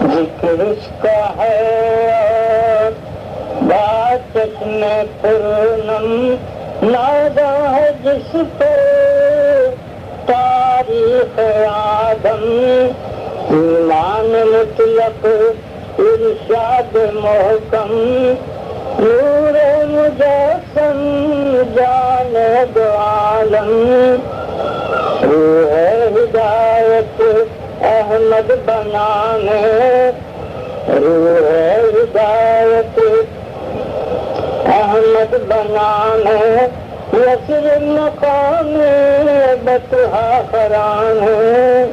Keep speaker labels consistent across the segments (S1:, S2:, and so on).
S1: ذکر اس کا ہے بات میں پرنم نادا ہے جس پر تاریخ آدم ایمان مطلق ارشاد محکم نور مجسم جانب عالم روح ہدایت احمد بنانے روح ہدایت احمد بنانے یسر مقام بطحا خرانے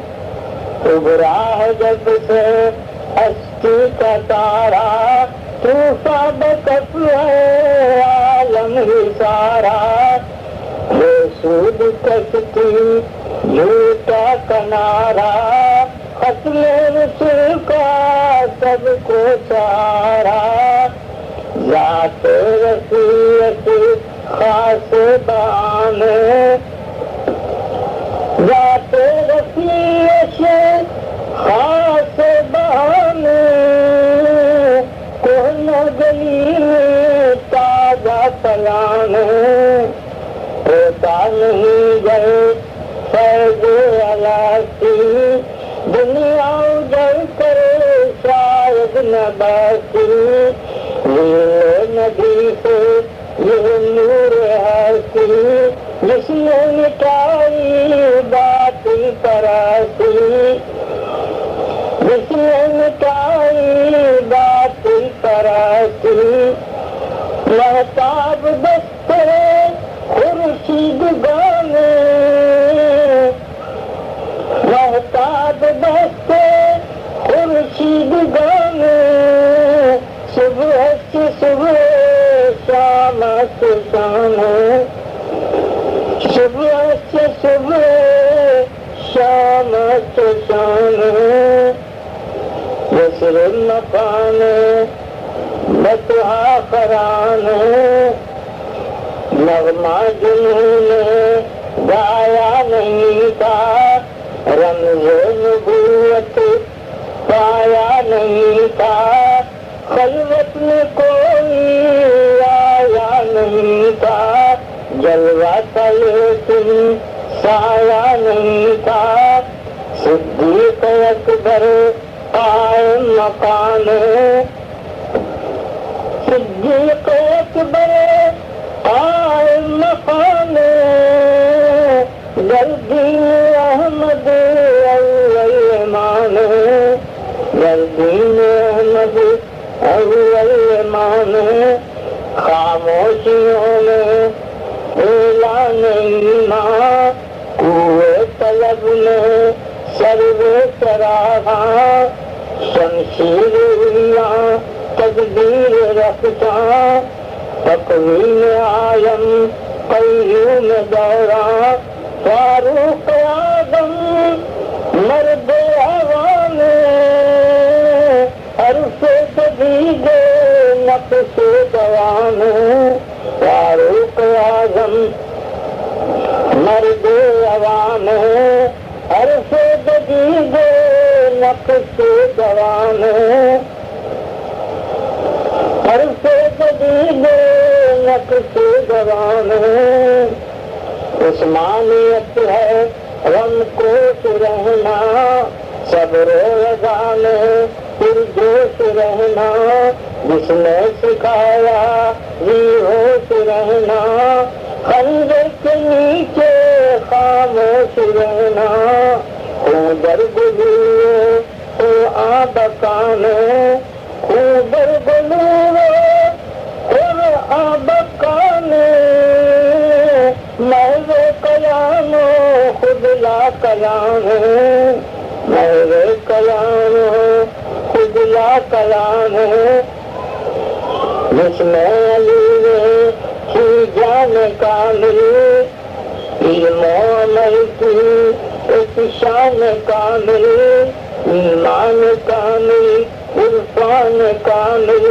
S1: ابھرا ہے جب سے ہستی کا تارا طوفان بکف ہے عالم ہی سارا بے سود کشتی جھوٹا کنارا ختم رسول کا سب کو سارا ذات رفیعت خاص بانے ذات رفیعت خاص بہانے کون گلی میں تازہ پلانے ہوتا نہیں گئے فیض علاقی دنیا اجڑ کرے شاید نہ باقی یہ نبی سے یہ نور حاصل جس نے مٹائی باطل پراسی جس نے مٹائی باطل پراسی مہتاب دستے خورشید گانے مہتاب دستے خورشید گانے صبح سے صبح شام سے شام صبح سے صبح شام سے شام یسر مکانے بطحا خرانے نغمہ جنہوں نے گایا نہیں تھا رمز نبوت پایا نہیں تھا خلوت میں کوئی آیا نہیں تھا جلوہ تھا لیکن سایہ نہیں تھا صدیق اکبر قائم مقام صدیق اکبر قائم مقام جلدی احمد اول ایمان جلدی احمد اول ایمان خاموشیوں میں اعلان ایمان کوئے طلب میں سرو چراغاں شمشیر اللہ تدبیر رکھتا تقویم عالم قیوم دورہ فاروق اعظم مرد عوام حرف جدید نقش دوام فاروق اعظم مرد عوام حرف جدید نقش دوام حرف جدید نقش دوام عثمانیت ہے غم کوش رہنا صبر رضا میں پرجوش رہنا جس نے سکھایا بھی ہوش رہنا خنجر کے نیچے خاموش رہنا خون در گلوے تو آبکانے خون در گلوے تو آبکانے محض کلام خود لا کلام محض کلام خود لا کلام جس میں علی کی جان کامل علم و عمل کی ایک شان کامل ایمان کامل عرفان کامل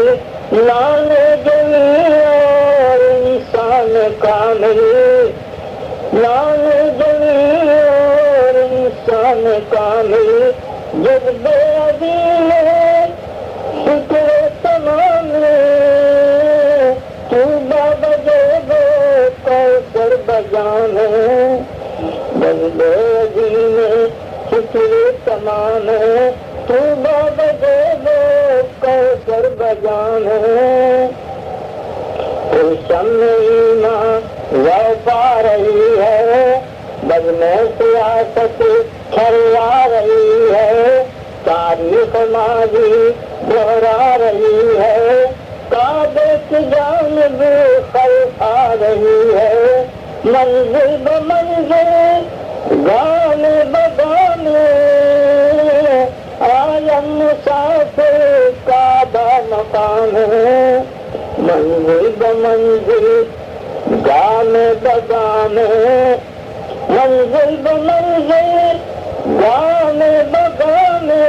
S1: لان جمیع اور انسان کامل لان جمیع اور انسان کامل جذب عظیم رحمان ہے تو باب دے دو کوثر بجان ہے تو شمع ایمان وہ پا رہی ہے بزم سیاست چھلوا رہی ہے تاریخ ماضی دہرا رہی ہے کعبے کی جانب خلق آ رہی ہے منزل بمنزل گانے بگانے عالم مسافر کعبہ مقام ہے منزل بمنزل گانے بگانے منزل بمنزل گانے بگانے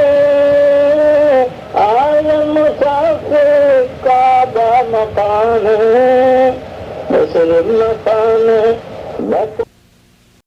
S1: عالم مسافر کعبہ مقام ہے مسلم مقام ہے